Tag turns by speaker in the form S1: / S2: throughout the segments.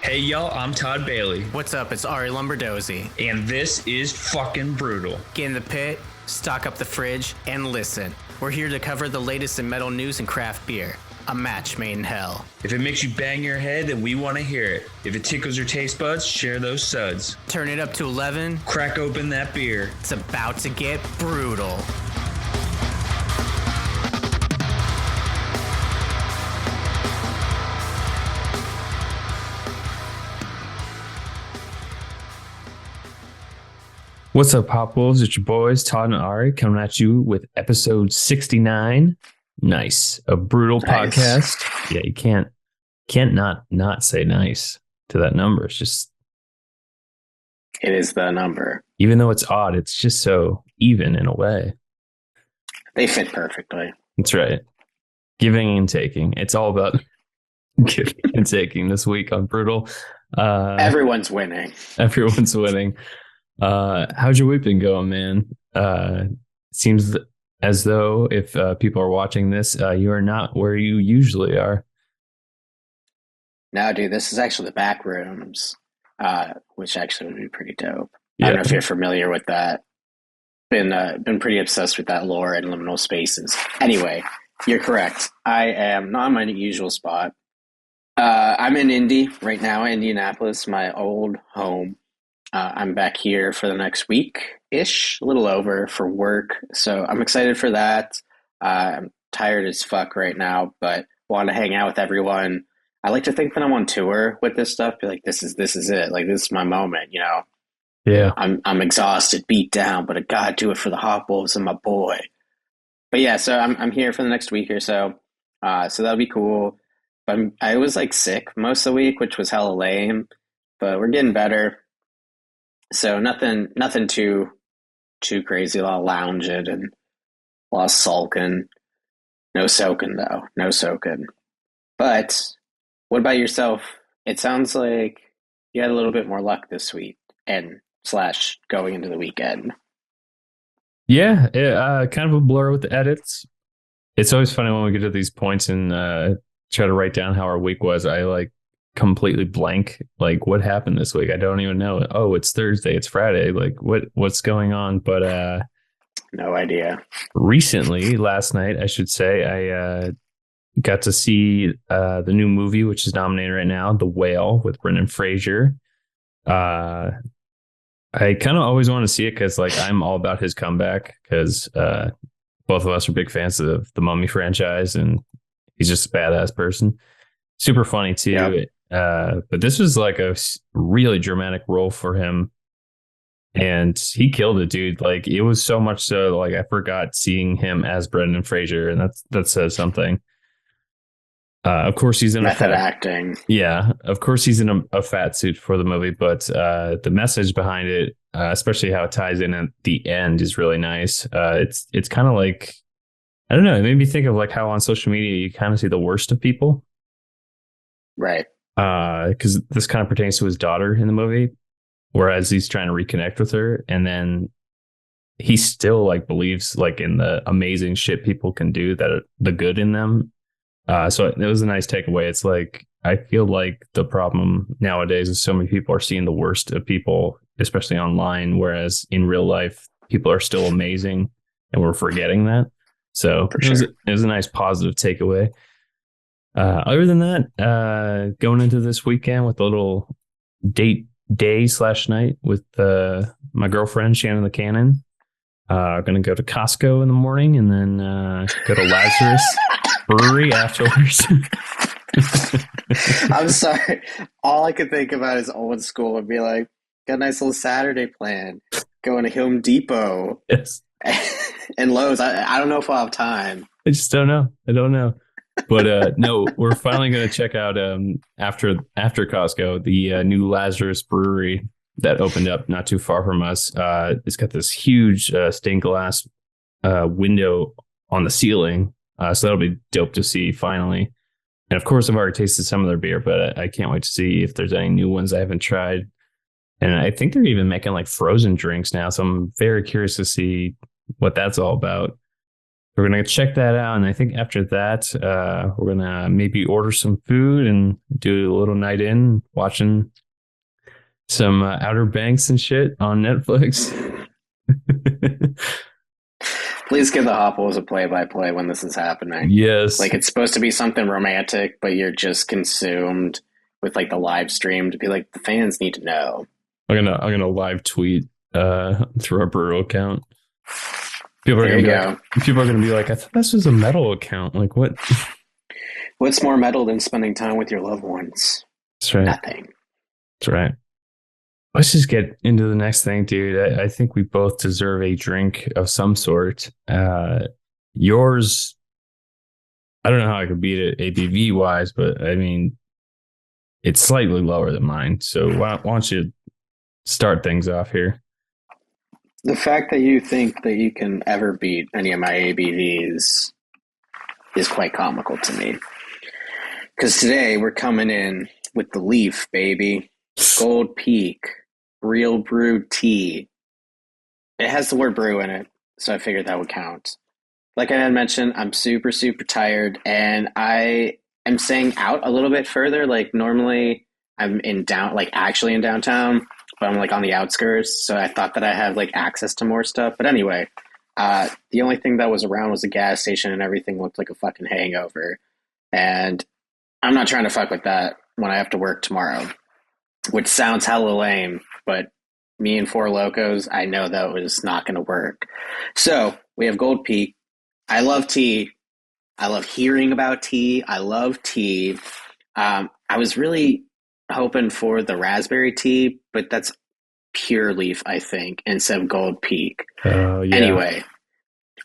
S1: Hey y'all, I'm Todd Bailey.
S2: What's up? It's Arie Lumberdozy.
S1: And this is fucking Brewtal.
S2: Get in the pit, stock up the fridge, and listen. We're here to cover the latest in metal news and craft beer. A match made in hell.
S1: If it makes you bang your head, then we want to hear it. If it tickles your taste buds, share those suds.
S2: Turn it up to 11.
S1: Crack open that beer.
S2: It's about to get brutal.
S1: What's up, Hopwolves? It's your boys, Todd and Arie, coming at you with episode 69. Nice. A Brewtal podcast. Yeah, you can't not say nice to that number. It's just...
S3: It is the number.
S1: Even though it's odd, it's just so even in a way.
S3: They fit perfectly.
S1: That's right. Giving and taking. It's all about giving and taking this week on Brewtal.
S3: Everyone's winning.
S1: Everyone's winning. How's your week been going, man? Seems as though if people are watching this, you are not where you usually are.
S3: No, dude, this is actually the back rooms, which actually would be pretty dope.
S1: Yeah.
S3: I don't know if you're familiar with that. Been pretty obsessed with that lore and liminal spaces. Anyway, you're correct. I am not in my usual spot. I'm in Indy right now, Indianapolis, my old home. I'm back here for the next week-ish, a little over, for work. So I'm excited for that. I'm tired as fuck right now, but want to hang out with everyone. I like to think that I'm on tour with this stuff. Be like, this is it. Like, this is my moment, you know?
S1: Yeah.
S3: I'm exhausted, beat down, but I gotta do it for the Hopwolves and my boy. But yeah, so I'm here for the next week or so. So that'll be cool. But I was like sick most of the week, which was hella lame. But we're getting better. So nothing too crazy. A lot of lounging and a lot of sulking. No soaking though. No soaking. But what about yourself? It sounds like you had a little bit more luck this week and / going into the weekend.
S1: Yeah, kind of a blur with the edits. It's always funny when we get to these points and try to write down how our week was. I like completely blank, like what happened this week. I don't even know. Oh, it's Thursday, it's Friday, like what's going on? But
S3: no idea.
S1: Recently, last night I should say, I got to see the new movie, which is nominated right now, The Whale, with Brendan Fraser. I kind of always want to see it because like I'm all about his comeback, because both of us are big fans of the Mummy franchise, and he's just a badass person. Super funny too.
S3: Yeah.
S1: But this was like a really dramatic role for him, and he killed it, dude. Like, it was so much so, like, I forgot seeing him as Brendan Fraser, and that says something. Of course, he's in
S3: method acting.
S1: Yeah, of course, he's in a fat suit for the movie, but the message behind it, especially how it ties in at the end, is really nice. It's kind of like, I don't know, it made me think of like how on social media you kind of see the worst of people.
S3: Right.
S1: Because this kind of pertains to his daughter in the movie, whereas he's trying to reconnect with her, and then he still like believes like in the amazing shit people can do, that the good in them. So it was a nice takeaway. It's like, I feel like the problem nowadays is so many people are seeing the worst of people, especially online, whereas in real life people are still amazing, and we're forgetting that. So it was a nice positive takeaway. Other than that, going into this weekend with a little day / night with my girlfriend, Shannon the Cannon. Going to go to Costco in the morning, and then go to Lazarus Brewery afterwards.
S3: I'm sorry. All I could think about is old school and be like, got a nice little Saturday plan. Going to Home Depot.
S1: Yes.
S3: And Lowe's. I don't know if I'll have time.
S1: I just don't know. I don't know. But no, we're finally going to check out after Costco, the new Lazarus Brewery that opened up not too far from us. It's got this huge stained glass window on the ceiling, so that'll be dope to see finally. And of course, I've already tasted some of their beer, but I can't wait to see if there's any new ones I haven't tried. And I think they're even making like frozen drinks now, so I'm very curious to see what that's all about. we're gonna check that out, and I think after that, we're gonna maybe order some food and do a little night in watching some Outer Banks and shit on Netflix.
S3: Please give the Hopwolves a play-by-play when this is happening.
S1: Yes,
S3: Like, it's supposed to be something romantic, but you're just consumed with like the live stream to be like, the fans need to know.
S1: I'm gonna live tweet through our Brewtal account. People are gonna be like, I thought this was a metal account. Like, what?
S3: What's more metal than spending time with your loved ones?
S1: That's right.
S3: Nothing.
S1: That's right. Let's just get into the next thing, dude. I think we both deserve a drink of some sort. Yours, I don't know how I could beat it ABV wise, but I mean, it's slightly lower than mine. So why don't you start things off here?
S3: The fact that you think that you can ever beat any of my ABVs is quite comical to me. Because today we're coming in with the Leaf, baby. Gold Peak, real brewed tea. It has the word brew in it, so I figured that would count. Like I had mentioned, I'm super, super tired, and I am staying out a little bit further. Like normally I'm actually in downtown, but I'm like on the outskirts, so I thought that I had like access to more stuff. But anyway, the only thing that was around was the gas station, and everything looked like a fucking hangover. And I'm not trying to fuck with that when I have to work tomorrow, which sounds hella lame, but me and Four Locos, I know that was not going to work. So we have Gold Peak. I love tea. I love hearing about tea. I love tea. I was really hoping for the raspberry tea, but that's Pure Leaf, I think, instead of Gold Peak.
S1: Yeah.
S3: Anyway,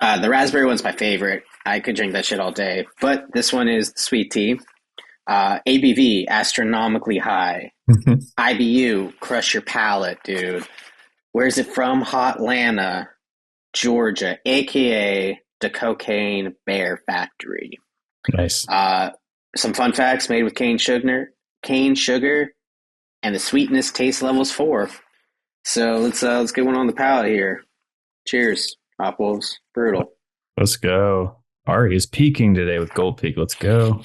S3: the raspberry one's my favorite. I could drink that shit all day, but this one is sweet tea. ABV, astronomically high. IBU, crush your palate, dude. Where's it from? Hotlanta, Georgia, a.k.a. the Cocaine Bear Factory.
S1: Nice.
S3: Some fun facts made with cane sugar, and the sweetness taste level's 4. So let's get one on the palate here. Cheers, Hopwolves. Brewtal.
S1: Let's go. Arie is peaking today with Gold Peak. Let's go.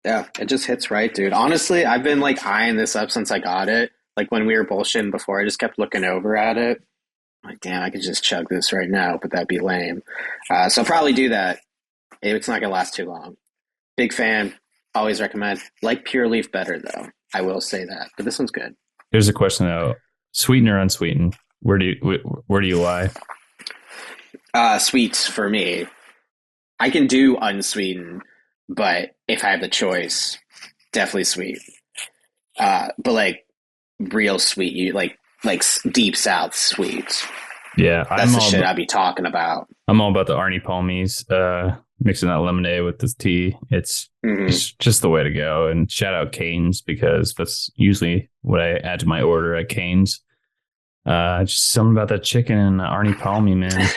S3: Yeah, it just hits right, dude. Honestly, I've been like eyeing this up since I got it. Like when we were bullshitting before, I just kept looking over at it. I'm like, damn, I could just chug this right now, but that'd be lame. So I'll probably do that. It's not gonna last too long. Big fan. Always recommend. Like Pure Leaf better though. I will say that, but this one's good.
S1: Here's a question though: sweeten or unsweetened? Where do you lie?
S3: Sweets for me. I can do unsweetened, but if I have the choice, definitely sweet. But like real sweet, you like deep south sweets.
S1: Yeah,
S3: that's the shit I'd be talking about.
S1: I'm all about the Arnie Palmies, mixing that lemonade with this tea. It's just the way to go. And shout out Cane's, because that's usually what I add to my order at Cane's. Just something about that chicken and Arnie Palmy, man.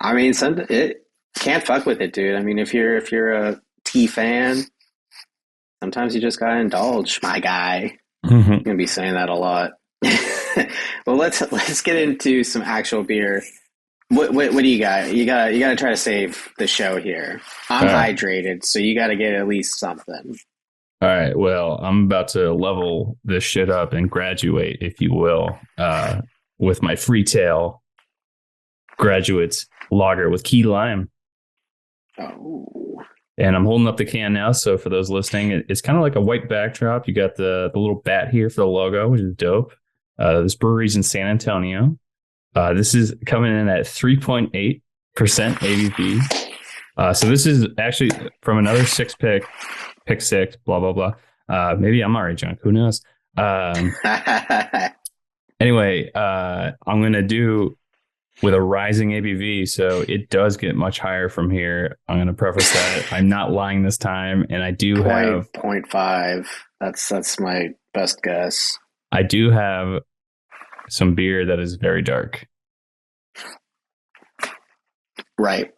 S3: I mean, it can't fuck with it, dude. I mean, if you're a tea fan, sometimes you just gotta indulge, my guy. I'm gonna be saying that a lot. Well, let's get into some actual beer. What do you got? You gotta try to save the show here. I'm hydrated, so you gotta get at least something.
S1: All right. Well, I'm about to level this shit up and graduate, if you will, with my FREETAIL Graduates Lager with key lime.
S3: Oh.
S1: And I'm holding up the can now. So for those listening, it's kind of like a white backdrop. You got the little bat here for the logo, which is dope. This brewery's in San Antonio. This is coming in at 3.8% ABV. So this is actually from another pick 6, blah, blah, blah. Maybe I'm already drunk. Who knows? Anyway, I'm going to do with a rising ABV, so it does get much higher from here. I'm going to preface that I'm not lying this time, and I do have
S3: 0.5. That's my best guess.
S1: I do have some beer that is very dark.
S3: Right.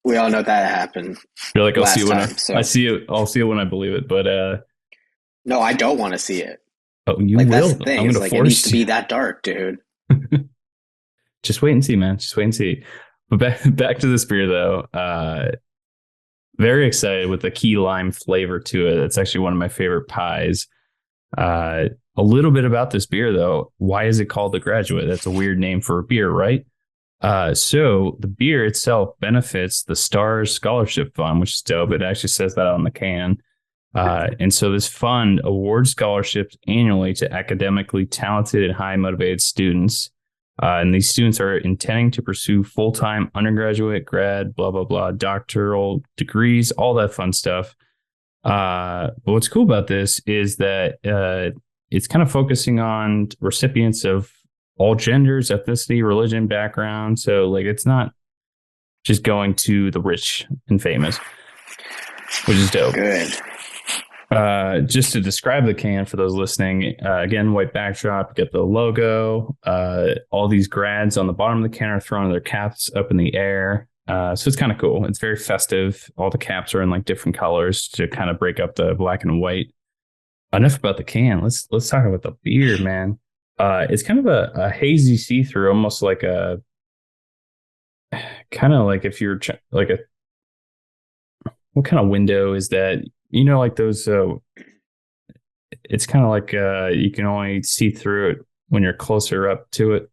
S3: We all know that happened.
S1: I feel like I'll see it when I see it. I'll see it when I believe it. But
S3: no, I don't want to see it.
S1: Oh, you
S3: like,
S1: will.
S3: That's the thing.
S1: I'm
S3: it's
S1: like,
S3: it needs to be that dark, dude.
S1: just wait and see, man. Just wait and see. But back to this beer though. Very excited with the key lime flavor to it. It's actually one of my favorite pies. A little bit about this beer though. Why is it called the Graduate? That's a weird name for a beer, right? So the beer itself benefits the STARS Scholarship Fund, which is dope. It actually says that on the can. And so this fund awards scholarships annually to academically talented and high motivated students. And these students are intending to pursue full-time undergraduate, grad, blah, blah, blah, doctoral degrees, all that fun stuff. But what's cool about this is that it's kind of focusing on recipients of all genders, ethnicity, religion, background. So like it's not just going to the rich and famous, which is dope.
S3: Good.
S1: Just to describe the can for those listening, again, white backdrop, get the logo. All these grads on the bottom of the can are throwing their caps up in the air. So it's kind of cool. It's very festive. All the caps are in like different colors to kind of break up the black and white. Enough about the can. Let's talk about the beer, man. It's kind of a hazy see-through, almost like a kind of like if you're like a what kind of window is that? You know, like those. It's kind of like you can only see through it when you're closer up to it.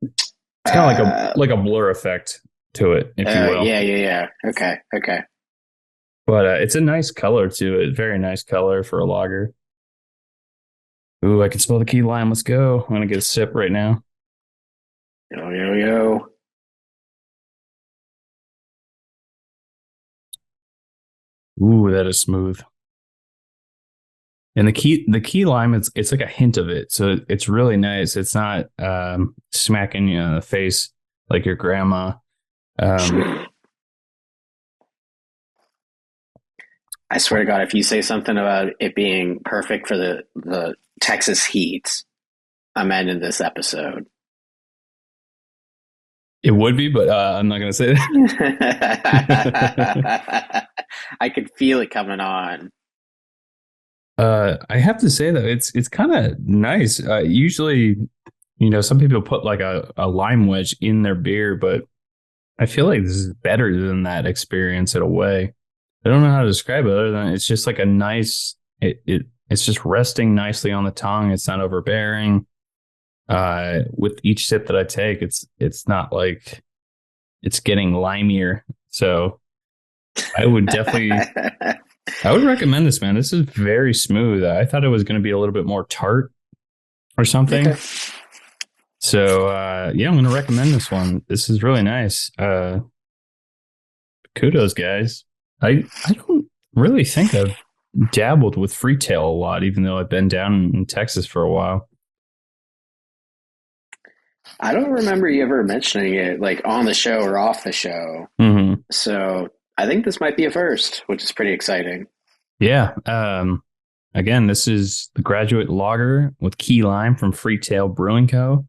S1: It's kind of like a blur effect to it, if you will.
S3: Yeah. Okay.
S1: But it's a nice color to it. Very nice color for a lager. Ooh, I can smell the key lime. Let's go. I'm gonna get a sip right now.
S3: Yo.
S1: Ooh, that is smooth. And the key lime, it's like a hint of it, so it's really nice. It's not smacking you in the face like your grandma.
S3: I swear to God, if you say something about it being perfect for the Texas heat, I'm ending this episode.
S1: It would be, but I'm not going to say that.
S3: I could feel it coming on.
S1: I have to say that it's kind of nice. Usually, some people put like a lime wedge in their beer, but I feel like this is better than that experience in a way. I don't know how to describe it other than it's just like a nice, it's just resting nicely on the tongue. It's not overbearing. With each sip that I take, it's not like it's getting limier. So I would recommend this, man. This is very smooth. I thought it was going to be a little bit more tart or something. Okay. So, I'm going to recommend this one. This is really nice. Kudos, guys. I don't really think I've dabbled with FREETAIL a lot, even though I've been down in Texas for a while.
S3: I don't remember you ever mentioning it like on the show or off the show.
S1: Mm-hmm.
S3: So I think this might be a first, which is pretty exciting.
S1: Yeah. Again, this is the Graduate Lager with key lime from FREETAIL Brewing Co.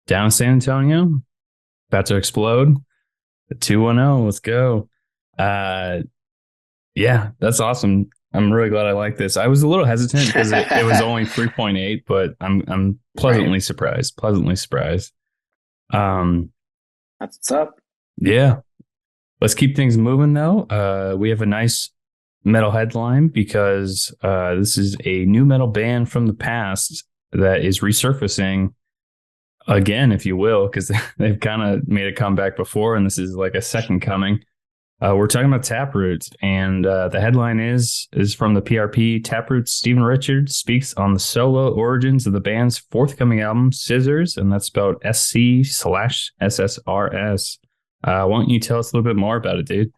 S1: down in San Antonio. About to explode. The 210. Let's go. Yeah, that's awesome. I'm really glad I like this. I was a little hesitant because it was only 3.8, but I'm pleasantly surprised. That's
S3: what's up.
S1: Yeah. Let's keep things moving though. We have a nice metal headline because this is a new metal band from the past that is resurfacing again, if you will, because they've kind of made a comeback before, and this is like a second coming. We're talking about TAPROOT, and the headline is from the PRP. TAPROOT Stephen Richards speaks on the solo origins of the band's forthcoming album, Scissors, and that's spelled SC/SSRS. Why don't you tell us a little bit more about it, dude?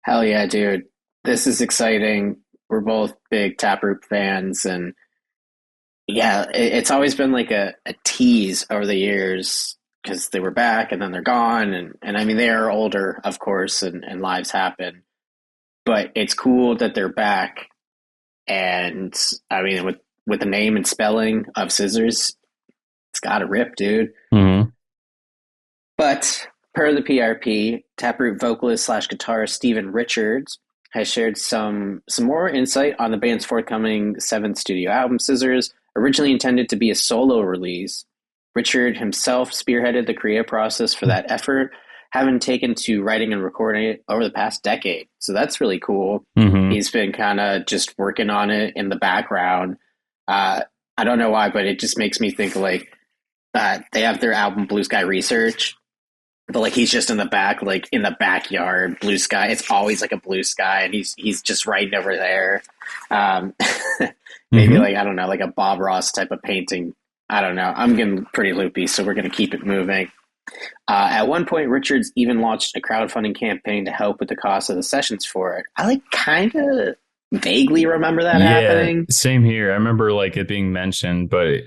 S3: Hell yeah, dude. This is exciting. We're both big TAPROOT fans, and yeah, it's always been like a tease over the years, because they were back and then they're gone. And I mean, they are older, of course, and lives happen. But it's cool that they're back. And I mean, with the name and spelling of Scissors, it's got to rip, dude.
S1: Mm-hmm.
S3: But per the PRP, TAPROOT vocalist / guitarist Stephen Richards has shared some more insight on the band's forthcoming 7th studio album, Scissors, originally intended to be a solo release. Richard himself spearheaded the creative process for that effort, having taken to writing and recording it over the past decade. So that's really cool.
S1: Mm-hmm.
S3: He's been kind of just working on it in the background. I don't know why, but it just makes me think like they have their album Blue Sky Research, but like he's just in the back, like in the backyard, blue sky. It's always like a blue sky, and he's just right over there. Maybe like I don't know, like a Bob Ross type of painting. I don't know. I'm getting pretty loopy, so we're going to keep it moving. At one point, Richards even launched a crowdfunding campaign to help with the cost of the sessions for it. I like kind of vaguely remember that happening.
S1: Same here. I remember like it being mentioned, but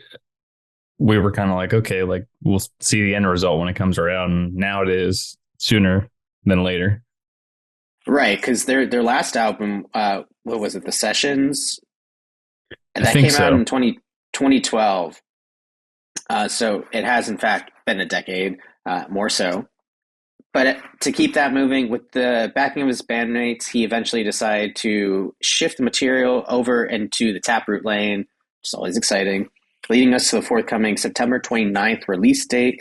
S1: we were kind of like, okay, like we'll see the end result when it comes around. And now it is sooner than later.
S3: Right, because their last album, what was it, The Sessions? And that
S1: I think
S3: came
S1: so.
S3: out in 2012. So it has, in fact, been a decade, more so. But to keep that moving, with the backing of his bandmates, he eventually decided to shift the material over into the Taproot lane, which is always exciting, leading us to the forthcoming September 29th release date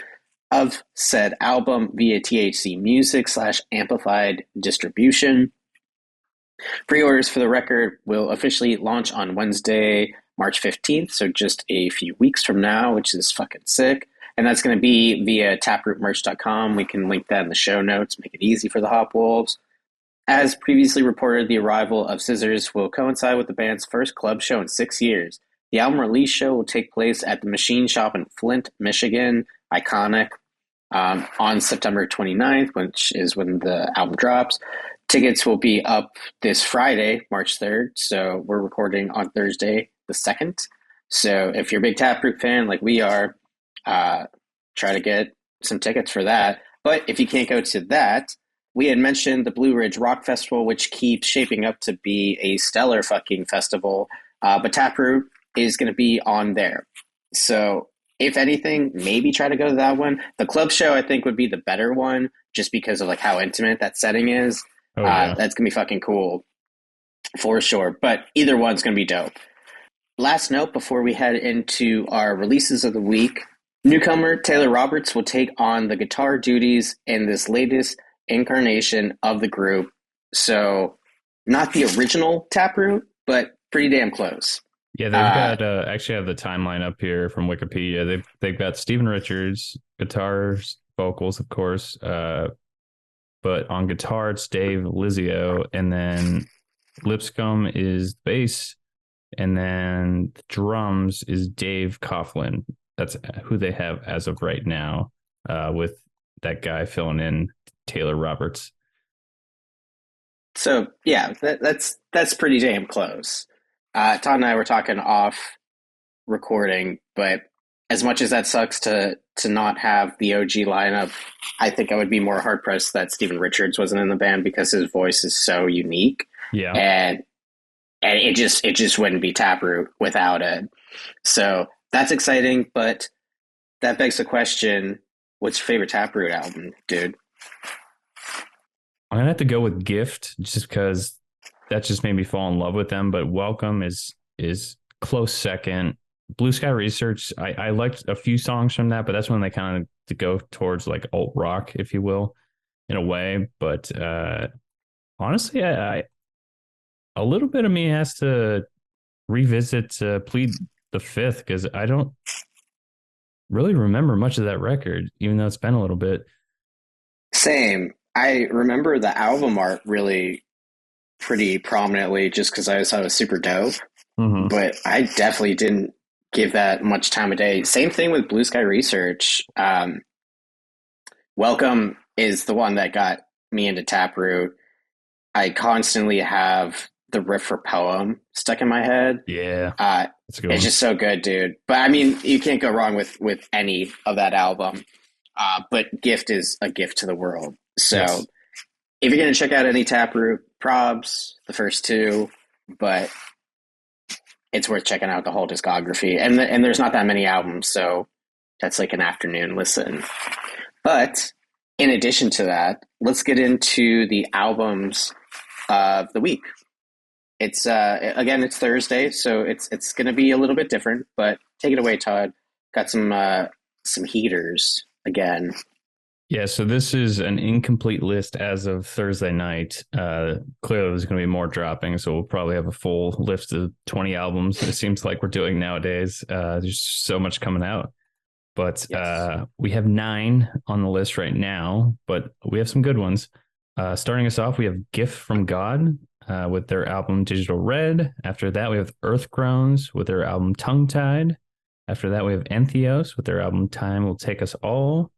S3: of said album via THC Music /Amplified Distribution. Pre-orders for the record will officially launch on Wednesday, March 15th, so just a few weeks from now, which is fucking sick. And that's going to be via taprootmerch.com. We can link that in the show notes, make it easy for the Hopwolves. As previously reported, the arrival of Scissors will coincide with the band's first club show in 6 years. The album release show will take place at the Machine Shop in Flint, Michigan, iconic, on September 29th, which is when the album drops. Tickets will be up this Friday, March 3rd, so we're recording on Thursday the 2nd. So if you're a big Taproot fan like we are, try to get some tickets for that. But if you can't go to that, we had mentioned the Blue Ridge Rock Festival, which keeps shaping up to be a stellar fucking festival. But Taproot is going to be on there. So if anything, maybe try to go to that one. The club show, I think, would be the better one just because of like how intimate that setting is.
S1: Oh, yeah.
S3: That's going to be fucking cool for sure. But either one's going to be dope. Last note before we head into our releases of the week, newcomer Taylor Roberts will take on the guitar duties in this latest incarnation of the group. So not the original Taproot, but pretty damn close.
S1: Yeah, they've got actually have the timeline up here from Wikipedia. They've got Stephen Richards, guitars, vocals, of course. But on guitar, it's Dave Lizio, and then Lipscomb is bass, and then the drums is Dave Coughlin. That's who they have as of right now, with that guy filling in Taylor Roberts.
S3: So yeah, that's pretty damn close. Todd and I were talking off recording, but as much as that sucks to not have the OG lineup, I think I would be more hard pressed that Stephen Richards wasn't in the band because his voice is so unique.
S1: Yeah,
S3: and it just wouldn't be Taproot without it. So that's exciting, but that begs the question: what's your favorite Taproot album, dude?
S1: I'm gonna have to go with Gift just because that just made me fall in love with them. But Welcome is close second. Blue Sky Research, I liked a few songs from that, but that's when they kind of go towards like alt rock, if you will, in a way. But honestly, I a little bit of me has to revisit Plead the Fifth because I don't really remember much of that record, even though it's been a little bit.
S3: Same. I remember the album art really pretty prominently just because I thought it was super dope.
S1: Mm-hmm.
S3: But I definitely didn't give that much time of day. Same thing with Blue Sky Research. Welcome is the one that got me into Taproot. I constantly have the riff for Poem stuck in my head.
S1: Yeah,
S3: it's just so good, dude. But I mean, you can't go wrong with any of that album. But Gift is a gift to the world. So
S1: yes.
S3: If you're going to check out any Taproot, probs, the first two, but it's worth checking out the whole discography. And there's not that many albums, so that's like an afternoon listen. But in addition to that, let's get into the albums of the week. It's again, it's Thursday, so it's going to be a little bit different, but take it away, Todd. Got some some heaters again.
S1: Yeah, so this is an incomplete list as of Thursday night. Clearly, there's going to be more dropping, so we'll probably have a full list of 20 albums. It seems like we're doing nowadays. There's so much coming out. But
S3: Yes.
S1: we have 9 on the list right now, but we have some good ones. Starting us off, we have Gift from God with their album Digital Red. After that, we have Earthgroans with their album Tongue Tied. After that, we have ENTHEOS with their album Time Will Take Us All.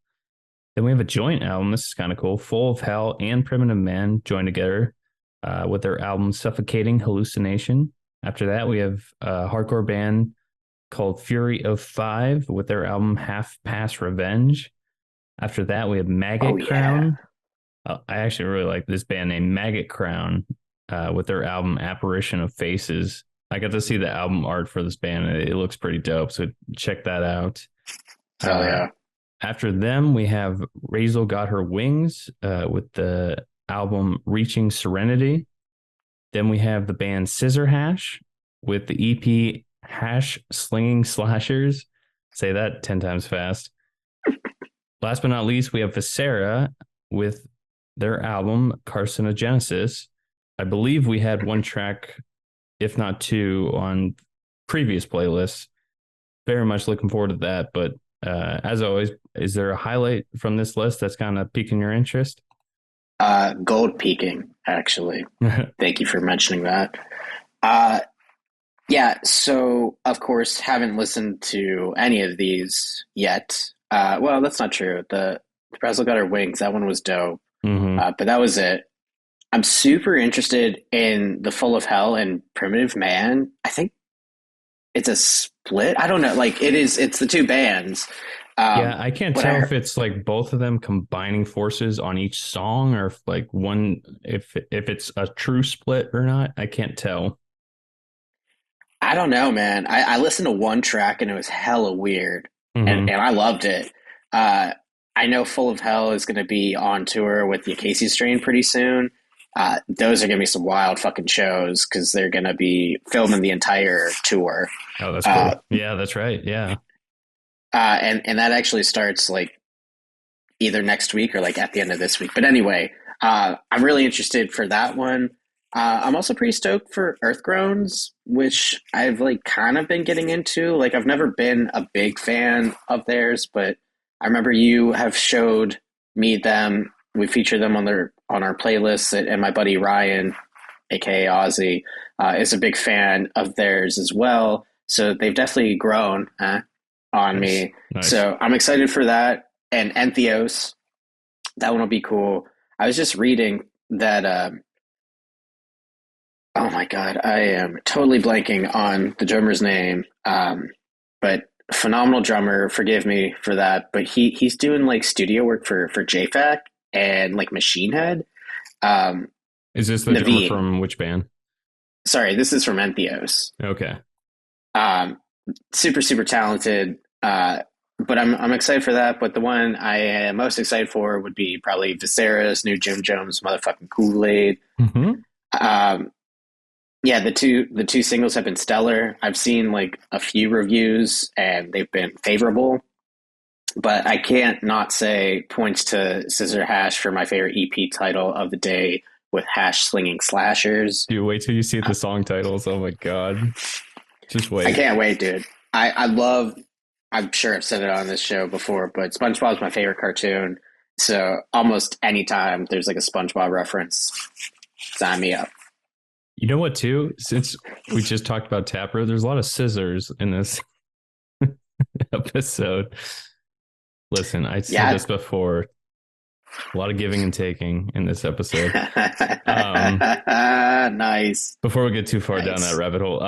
S1: Then we have a joint album. This is kind of cool. Full of Hell and Primitive Man joined together with their album Suffocating Hallucination. After that, we have a hardcore band called Fury of Five with their album Half Past Revenge. After that, we have Maggot Crown. I actually really like this band named Maggot Crown with their album Apparition of Faces. I got to see the album art for this band. It looks pretty dope, so check that out.
S3: Hell yeah.
S1: After them, we have Razel Got Her Wings with the album Reaching Serenity. Then we have the band Scissor Hash with the EP Hash Slinging Slashers. Say that 10 times fast. Last but not least, we have VISCERA with their album Carcinogenesis. I believe we had one track, if not 2, on previous playlists. Very much looking forward to that. But as always, is there a highlight from this list that's kind of piquing your interest?
S3: Gold peaking, actually. Thank you for mentioning that. Yeah, so of course, haven't listened to any of these yet. Well, that's not true. The Brazil Got Her Wings, that one was dope. But that was it. I'm super interested in the Full of Hell and Primitive Man. I think it's a split. I don't know. Like it's the 2 bands.
S1: Yeah, I can't tell if it's like both of them combining forces on each song, or if like one, if it's a true split or not. I can't tell.
S3: I don't know, man. I listened to one track and it was hella weird, and I loved it. I know Full of Hell is going to be on tour with the Acacia Strain pretty soon. Those are going to be some wild fucking shows because they're going to be filming the entire tour.
S1: Oh, that's cool. Yeah, that's right. Yeah.
S3: And that actually starts like either next week or like at the end of this week. But anyway, I'm really interested for that one. I'm also pretty stoked for Earthgroans, which I've like kind of been getting into. Like I've never been a big fan of theirs, but I remember you have showed me them. We feature them on our playlists, and my buddy Ryan, aka Ozzy, is a big fan of theirs as well. So they've definitely grown on me.
S1: Nice.
S3: So I'm excited for that. And ENTHEOS, that one will be cool. I was just reading that. Oh my God, I am totally blanking on the drummer's name. But phenomenal drummer. Forgive me for that. But he's doing like studio work for JFAC and like Machine Head.
S1: Is this the drummer from which band?
S3: Sorry, this is from ENTHEOS.
S1: Okay.
S3: Super, super talented. But I'm excited for that. But the one I am most excited for would be probably VISCERA's new Jim Jones motherfucking Kool-Aid. Yeah, the two singles have been stellar. I've seen like a few reviews and they've been favorable. But I can't not say points to Scissor Hash for my favorite EP title of the day with Hash Slinging Slashers.
S1: You wait till you see the song titles. Oh my God. Just wait.
S3: I can't wait, dude. I love, I'm sure I've said it on this show before, but SpongeBob's my favorite cartoon. So almost anytime there's like a SpongeBob reference, sign me up.
S1: You know what, too? Since we just talked about Taproot, there's a lot of scissors in this episode. Listen, I said this before. A lot of giving and taking in this episode.
S3: Nice.
S1: Before we get too far down that rabbit hole,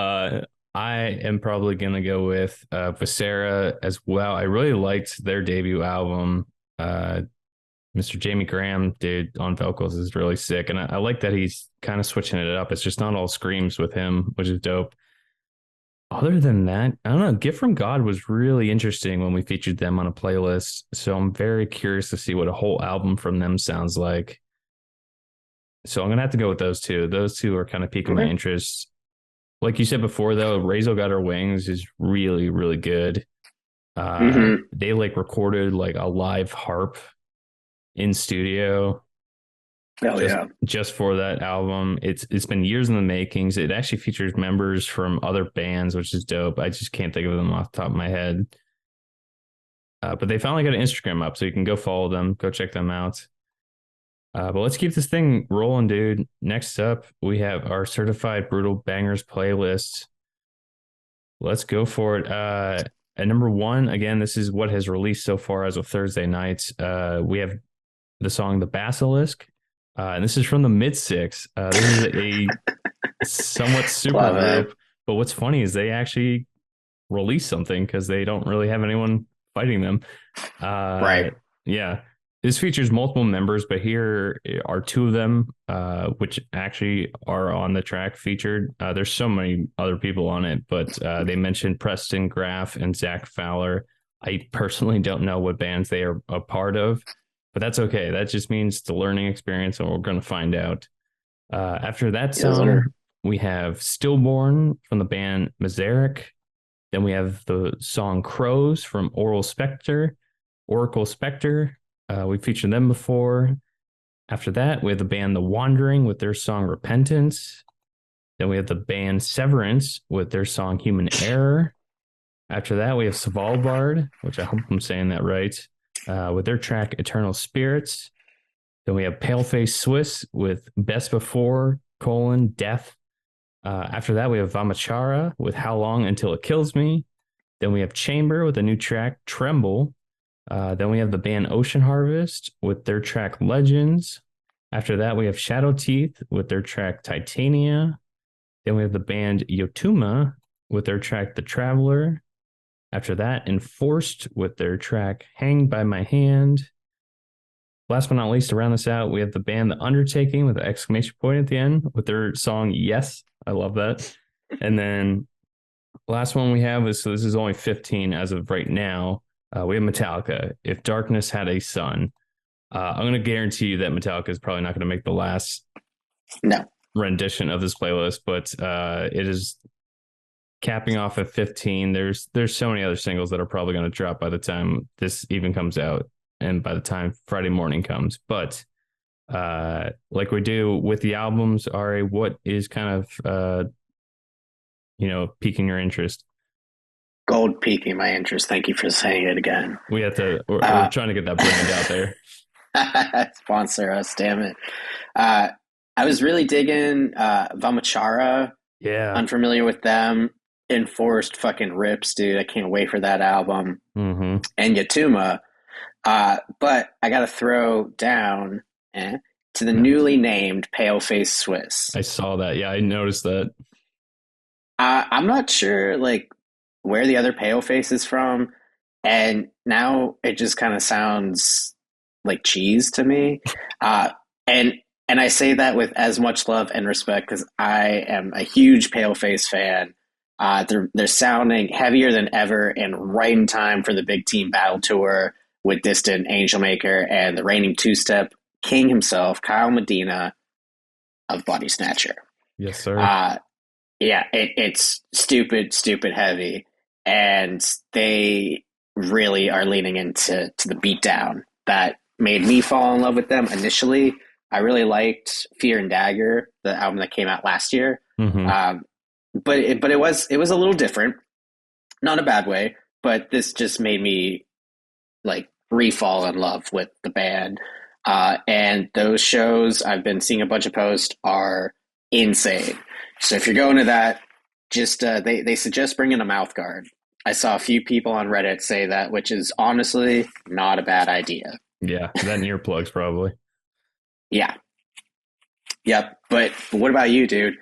S1: I am probably going to go with VISCERA as well. I really liked their debut album. Mr. Jamie Graham, dude, on vocals is really sick. And I like that he's kind of switching it up. It's just not all screams with him, which is dope. Other than that, I don't know. Gift from God was really interesting when we featured them on a playlist. So I'm very curious to see what a whole album from them sounds like. So I'm going to have to go with those two. Those two are kind of piquing my interest. Like you said before, though, Razel Got Her Wings is really, really good. They like recorded like a live harp in studio
S3: Oh
S1: just
S3: yeah.
S1: just for that album. It's been years in the makings. It actually features members from other bands, which is dope. I just can't think of them off the top of my head. But they finally got an Instagram up, so you can go follow them, go check them out. But let's keep this thing rolling, dude. Next up, we have our certified brutal bangers playlist. Let's go for it. At number one, again, this is what has released so far as of Thursday nights. We have the song "The Basilisk," and this is from the Mid Six. This is a somewhat super
S3: Love it.
S1: group, but what's funny is they actually release something because they don't really have anyone fighting them.
S3: Right.
S1: Yeah, this features multiple members, but here are two of them, which actually are on the track featured. There's so many other people on it, but they mentioned Preston Graff and Zach Fowler. I personally don't know what bands they are a part of, but that's okay. That just means the learning experience, and we're going to find out. After that
S3: Yes, sir.
S1: song, we have Stillborn from the band Mazarek. Then we have the song Crows from Oracle Spectre. We featured them before. After that, we have the band The Wandering with their song Repentance. Then we have the band Severance with their song Human Error. After that, we have Svalbard, which I hope I'm saying that right, with their track Eternal Spirits. Then we have Paleface Swiss with Best Before, Death. After that, we have Vamachara with How Long Until It Kills Me. Then we have Chamber with a new track, Tremble. Then we have the band Ocean Harvest with their track Legends. After that, we have Shadow Teeth with their track Titania. Then we have the band Yotuma with their track The Traveler. After that, Enforced with their track Hang by My Hand. Last but not least, to round this out, we have the band The Undertaking with an exclamation point at the end with their song Yes. I love that. And then last one we have is, so this is only 15 as of right now. We have Metallica, If Darkness Had a Sun. I'm going to guarantee you that Metallica is probably not going to make the last rendition of this playlist, but it is capping off at 15. There's so many other singles that are probably going to drop by the time this even comes out and by the time Friday morning comes. But like we do with the albums, Arie, what is kind of piquing your interest?
S3: Gold piquing my interest. Thank you for saying it again.
S1: We have to. We're trying to get that brand out there.
S3: Sponsor us, damn it. I was really digging Vamachara.
S1: Yeah.
S3: Unfamiliar with them. Enforced fucking rips, dude. I can't wait for that album.
S1: Mm-hmm.
S3: And Yatuma. But I got to throw down to the newly named Paleface Swiss.
S1: I saw that. Yeah, I noticed that.
S3: I'm not sure like where the other Paleface is from, and now it just kind of sounds like cheese to me. And I say that with as much love and respect because I am a huge Paleface fan. They're sounding heavier than ever and right in time for the big team battle tour with Distant Angel Maker and the reigning two-step king himself, Kyle Medina of Body Snatcher.
S1: Yes, sir.
S3: It's stupid heavy, and they really are leaning into the beatdown that made me fall in love with them initially. I really liked Fear and Dagger, the album that came out last year.
S1: Mm-hmm.
S3: But it was a little different, not in a bad way, but this just made me like re-fall in love with the band. And those shows I've been seeing a bunch of posts are insane. So if you're going to that, just they suggest bringing a mouth guard. I saw a few people on Reddit say that, which is honestly not a bad idea.
S1: Yeah, that and earplugs probably.
S3: Yeah. Yep. But what about you, dude?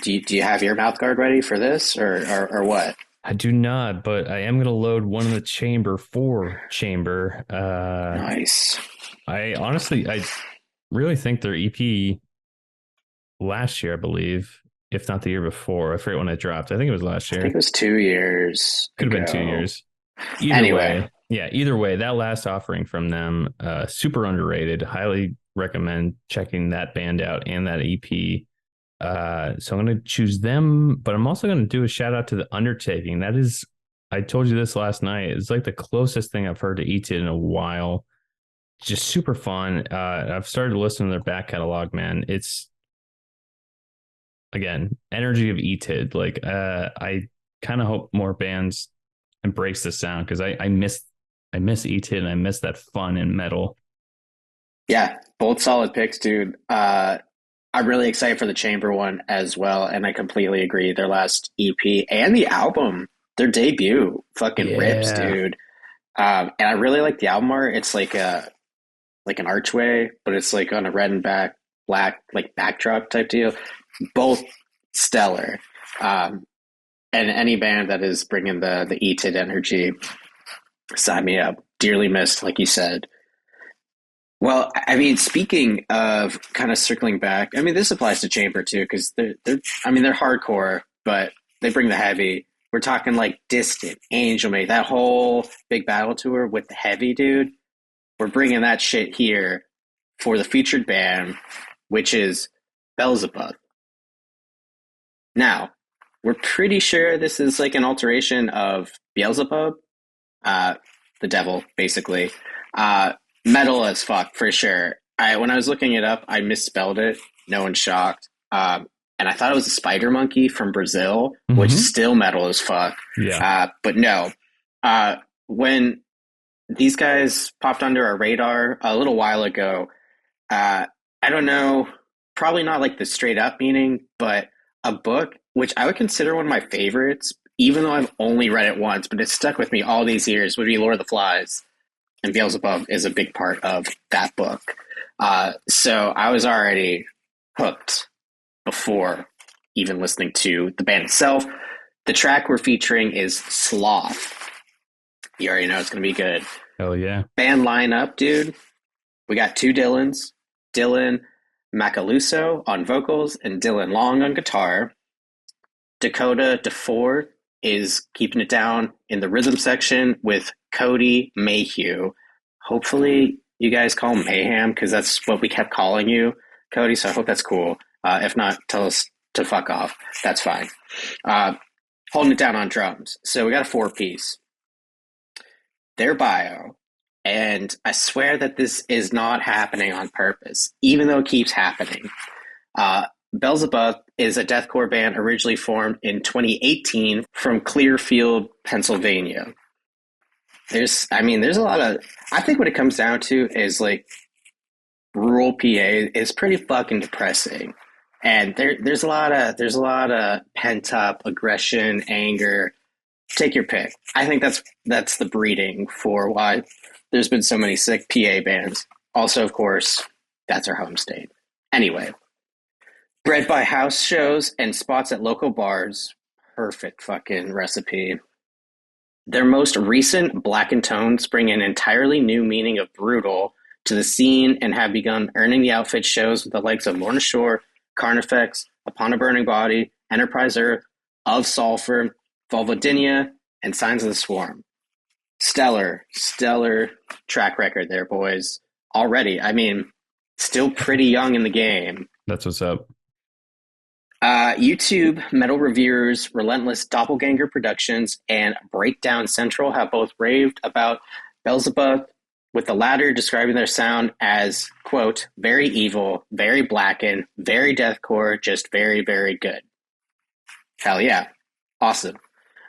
S3: Do you have your mouth guard ready for this or what?
S1: I do not, but I am going to load one in the chamber for chamber.
S3: Nice.
S1: I really think their EP last year, I believe, if not the year before. I forget when it dropped. I think it was last year.
S3: I think it was 2 years.
S1: Could have been 2 years. Either way, that last offering from them, super underrated. Highly recommend checking that band out and that EP. So I'm going to choose them, but I'm also going to do a shout out to The Undertaking. That is I told you this last night. It's like the closest thing I've heard to Eat It in a while. Just super fun. I've started to listen to their back catalog, man. It's again energy of Eat It. Like I kind of hope more bands embrace this sound because I miss Eat It and I miss that fun and metal.
S3: Yeah, both solid picks, dude. I'm really excited for the Chamber one as well, and I completely agree. Their last EP and the album, their debut, fucking rips,
S1: Yeah.
S3: dude. And I really like the album art. It's like an archway, but it's like on a red and black like backdrop type deal. Both stellar. And any band that is bringing the Eat It energy, sign me up. Dearly missed, like you said. Well, I mean, speaking of kind of circling back, I mean, this applies to Chamber too, because they're hardcore, but they bring the heavy. We're talking like Distant, Angel Mate, that whole big battle tour with the heavy, dude. We're bringing that shit here for the featured band, which is BELVEBUTH. Now, we're pretty sure this is like an alteration of Beelzebub, the devil, basically. Metal as fuck, for sure. When I was looking it up, I misspelled it. No one's shocked. And I thought it was a spider monkey from Brazil, which is still metal as fuck.
S1: Yeah.
S3: But no. When these guys popped under our radar a little while ago, I don't know, probably not like the straight up meaning, but a book, which I would consider one of my favorites, even though I've only read it once, but it's stuck with me all these years, would be Lord of the Flies. And Beelzebub is a big part of that book. So I was already hooked before even listening to the band itself. The track we're featuring is Sloth. You already know it's going to be good.
S1: Hell yeah.
S3: Band lineup, dude. We got two Dylans. Dylan Macaluso on vocals and Dylan Long on guitar. Dakota DeFord is keeping it down in the rhythm section with Cody Mayhew. Hopefully you guys call him Mayhem because that's what we kept calling you, Cody, so I hope that's cool. If not, tell us to fuck off. That's fine. Holding it down on drums. So we got a 4-piece. Their bio, and I swear that this is not happening on purpose, even though it keeps happening. BELVEBUTH is a deathcore band originally formed in 2018 from Clearfield, Pennsylvania. There's a lot of, I think what it comes down to is like rural PA is pretty fucking depressing. And there's a lot of pent up aggression, anger. Take your pick. I think that's the breeding for why there's been so many sick PA bands. Also, of course, that's our home state. Anyway, bred by house shows and spots at local bars. Perfect fucking recipe. Their most recent Blackened Tones bring an entirely new meaning of brutal to the scene and have begun earning the outfit shows with the likes of Lorna Shore, Carnifex, Upon a Burning Body, Enterprise Earth, Of Sulfur, Vulvodynia, and Signs of the Swarm. Stellar track record there, boys. Already, I mean, still pretty young in the game.
S1: That's what's up.
S3: YouTube metal reviewers Relentless Doppelganger Productions and Breakdown Central have both raved about BELVEBUTH, with the latter describing their sound as, quote, very evil, very blackened, very deathcore, just very, very good. Hell yeah. Awesome.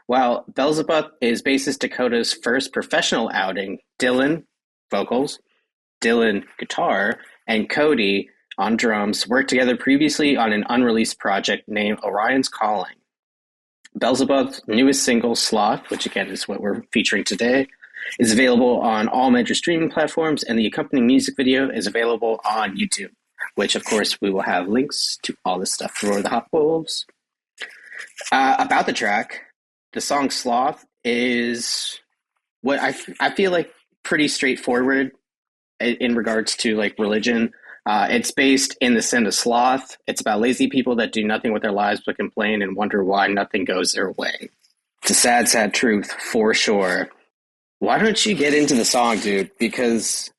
S3: While BELVEBUTH is bassist Dakota's first professional outing, Dylan, vocals, Dylan, guitar, and Cody, on drums, worked together previously on an unreleased project named Orion's Calling. BELVEBUTH's newest single, Sloth, which again is what we're featuring today, is available on all major streaming platforms, and the accompanying music video is available on YouTube, which of course we will have links to all this stuff for the Hopwolves. About the track, the song Sloth is what I feel like pretty straightforward in regards to like religion. It's based in the sin of sloth. It's about lazy people that do nothing with their lives but complain and wonder why nothing goes their way. It's a sad, sad truth for sure. Why don't you get into the song, dude? Because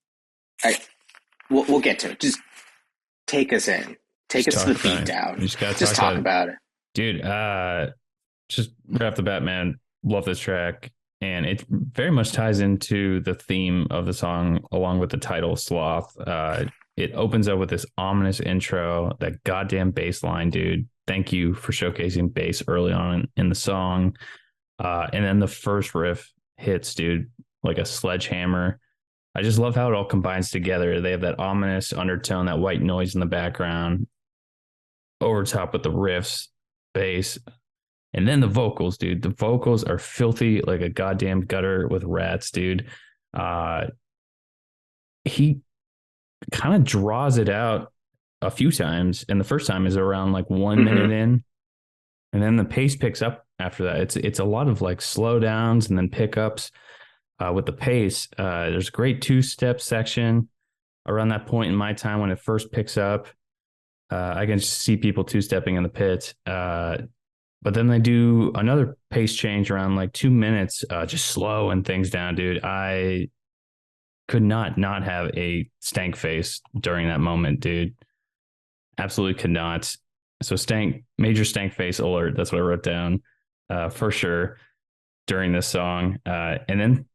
S3: we'll get to it. Just take us in. Take us to the beat down. Just talk about it.
S1: Dude, just right off the bat, man, love this track. and it very much ties into the theme of the song along with the title Sloth. It opens up with this ominous intro, that goddamn bass line, dude. Thank you for showcasing bass early on in the song. And then the first riff hits, dude, like a sledgehammer. I just love how it all combines together. They have that ominous undertone, that white noise in the background, over top with the riffs, bass, and then the vocals, dude. The vocals are filthy like a goddamn gutter with rats, dude. He kind of draws it out a few times, and the first time is around like 1 minute in, and then the pace picks up after that. It's a lot of like slow downs and then pickups with the pace. There's a great 2-step section around that point in my time when it first picks up. I can just see people 2-stepping in the pit. But then they do another pace change around like 2 minutes, just slowing things down, dude. I could not have a stank face during that moment, dude. Absolutely could not. So major stank face alert. That's what I wrote down for sure during this song. And then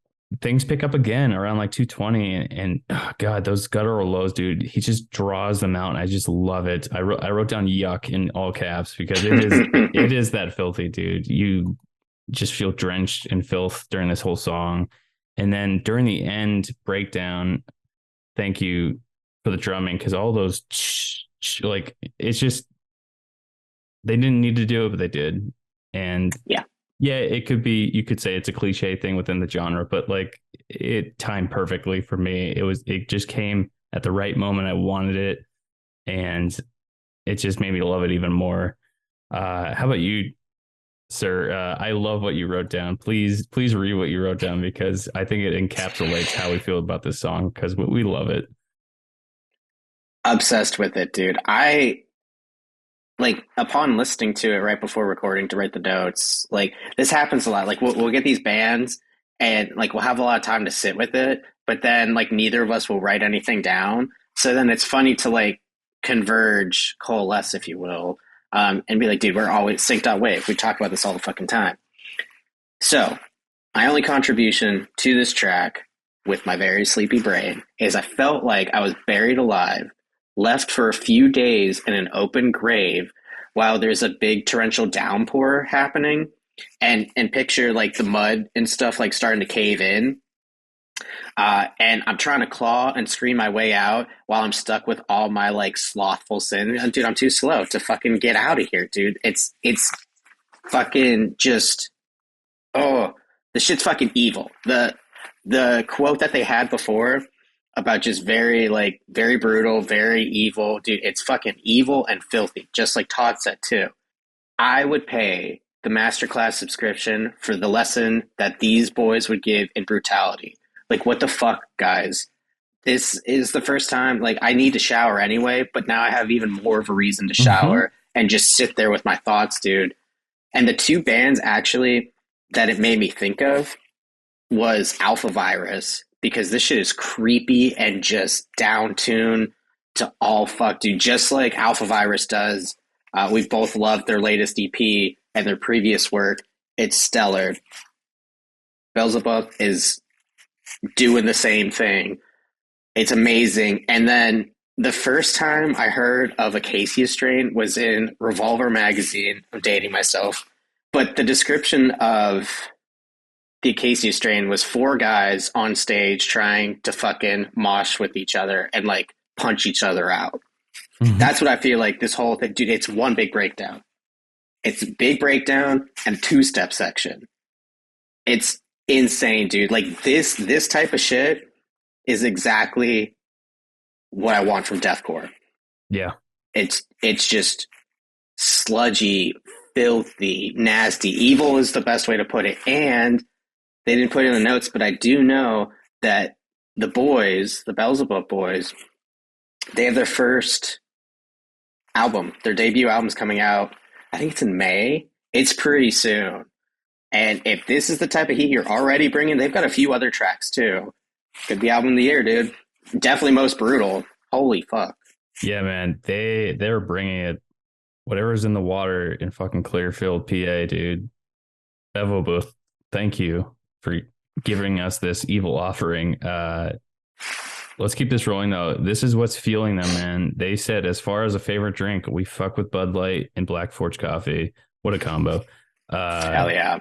S1: things pick up again around like 220, and oh God, those guttural lows, dude. He just draws them out, and I just love it. I wrote down yuck in all caps because it is that filthy, dude. You just feel drenched in filth during this whole song. And then during the end breakdown, thank you for the drumming, because all those like, it's just, they didn't need to do it, but they did. And yeah, it could be, you could say it's a cliche thing within the genre, but like it timed perfectly for me. It just came at the right moment. I wanted it, and it just made me love it even more. How about you, sir? I love what you wrote down. Please read what you wrote down, because I think it encapsulates how we feel about this song, because we love it.
S3: Obsessed with it, dude. I like, upon listening to it right before recording to write the notes, like this happens a lot. Like we'll get these bands and like we'll have a lot of time to sit with it, but then like neither of us will write anything down. So then it's funny to like coalesce, if you will, and be like, dude, we're always synced out wave. We talk about this all the fucking time. So my only contribution to this track with my very sleepy brain is I felt like I was buried alive, left for a few days in an open grave while there's a big torrential downpour happening, and picture like the mud and stuff like starting to cave in. And I'm trying to claw and scream my way out while I'm stuck with all my like slothful sin. And dude, I'm too slow to fucking get out of here, dude. It's fucking just, oh, the shit's fucking evil. The quote that they had before about just very brutal, very evil. Dude, it's fucking evil and filthy, just like Todd said too. I would pay the masterclass subscription for the lesson that these boys would give in brutality. Like, what the fuck, guys? This is the first time, like, I need to shower anyway, but now I have even more of a reason to shower and just sit there with my thoughts, dude. And the two bands actually that it made me think of was Alpha Virus, because this shit is creepy and just down tune to all fuck, dude. Just like Alpha Virus does. We've both loved their latest EP and their previous work. It's stellar. BELVEBUTH is doing the same thing. It's amazing. And then the first time I heard of Acacia Strain was in Revolver magazine. I'm dating myself. But the description of the Acacia Strain was 4 guys on stage trying to fucking mosh with each other and like punch each other out. That's what I feel like this whole thing, dude. It's one big breakdown. It's a big breakdown and a 2-step section. It's insane, dude. Like this type of shit is exactly what I want from deathcore.
S1: Yeah.
S3: It's just sludgy, filthy, nasty. Evil is the best way to put it. And they didn't put it in the notes, but I do know that the boys, the BELVEBUTH boys, they have their first album. Their debut album's coming out, I think it's in May. It's pretty soon. And if this is the type of heat you're already bringing, they've got a few other tracks too. Could be album of the year, dude. Definitely most brutal. Holy fuck.
S1: Yeah, man. They're bringing it. Whatever's in the water in fucking Clearfield, PA, dude. BELVEBUTH, thank you. for giving us this evil offering. Let's keep this rolling, though. This is what's fueling them, man. They said, as far as a favorite drink, we fuck with Bud Light and Black Forge Coffee. What a combo.
S3: Hell yeah.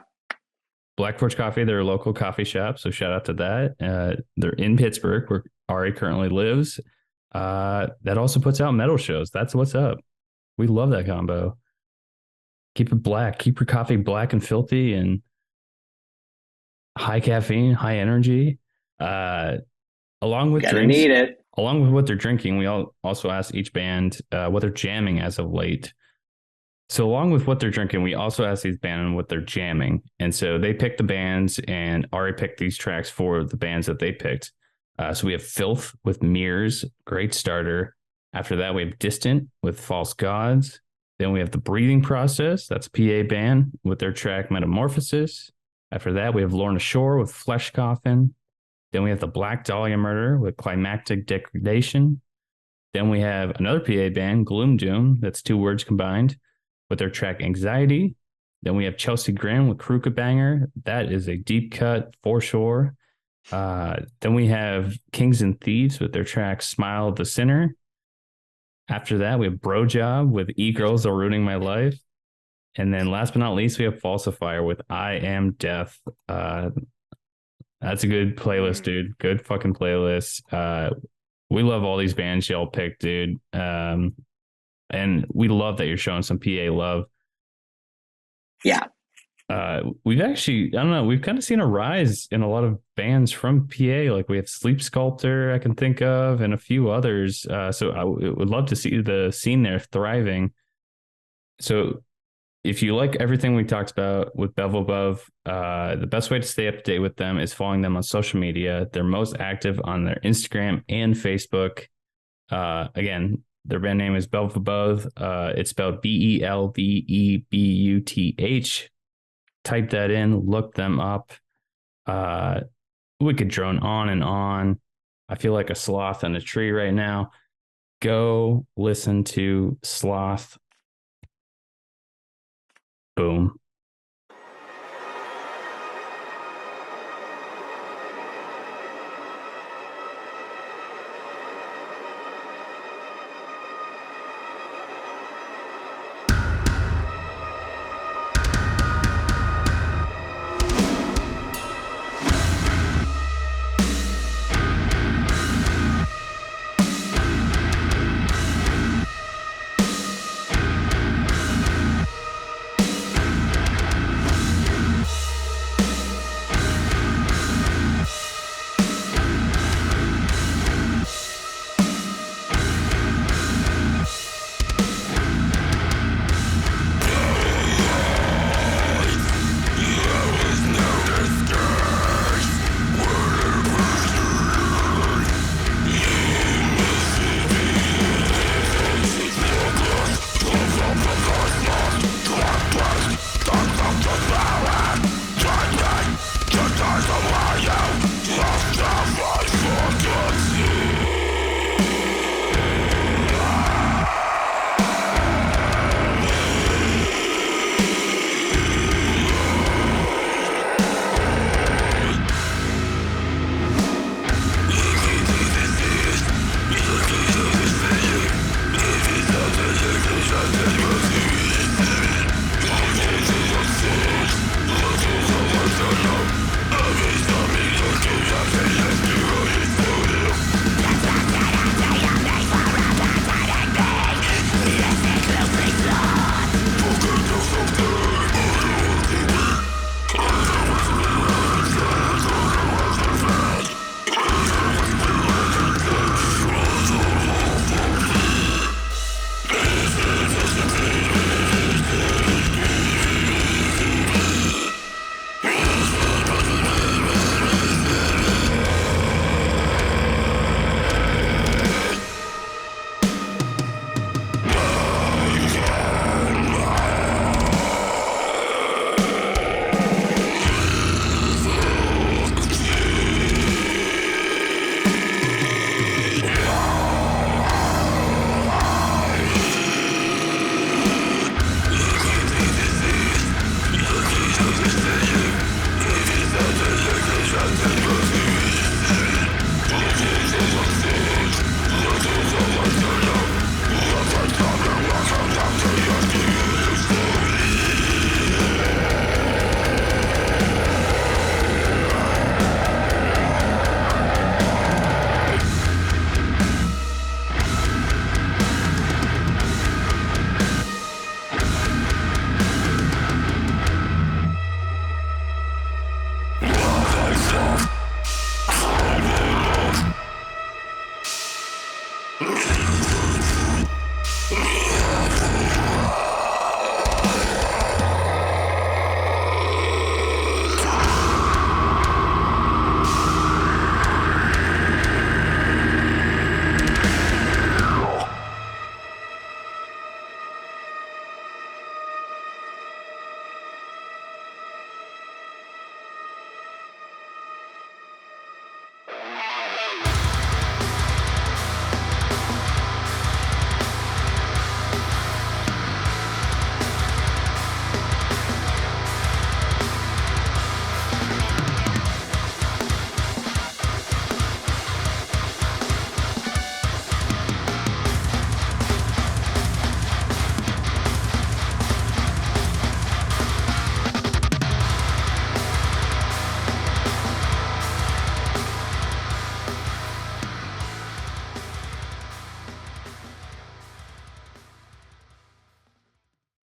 S1: Black Forge Coffee, they're a local coffee shop, so shout out to that. They're in Pittsburgh, where Arie currently lives. That also puts out metal shows. That's what's up. We love that combo. Keep it black. Keep your coffee black and filthy and high caffeine, high energy. Along with drinks,
S3: need it.
S1: along with what they're drinking, we also asked each band what they're jamming as of late. So along with what they're drinking, we also asked these bands what they're jamming. And so they picked the bands, and Arie picked these tracks for the bands that they picked. So we have Filth with Mirrors, great starter. After that, we have Distant with False Gods. Then we have The Breathing Process. That's a PA band with their track Metamorphosis. After that, we have Lorna Shore with Flesh Coffin. Then we have the Black Dahlia Murder with Climactic Degradation. Then we have another PA band, Gloom Doom. That's 2 words combined with their track Anxiety. Then we have Chelsea Grin with Kruka Banger. That is a deep cut for sure. Then we have Kings and Thieves with their track Smile of the Sinner. After that, we have Bro Job with E-Girls Are Ruining My Life. And then last but not least, we have Falsifier with I Am Death. That's a good playlist, dude. Good fucking playlist. We love all these bands y'all picked, dude. And we love that you're showing some PA love.
S3: Yeah.
S1: We've actually, I don't know, we've kind of seen a rise in a lot of bands from PA. Like we have Sleep Sculptor, I can think of, and a few others. So I would love to see the scene there thriving. So if you like everything we talked about with BELVEBUTH, the best way to stay up to date with them is following them on social media. They're most active on their Instagram and Facebook. Again, their band name is BELVEBUTH. It's spelled BELVEBUTH. Type that in, look them up. We could drone on and on. I feel like a sloth on a tree right now. Go listen to Sloth. Boom.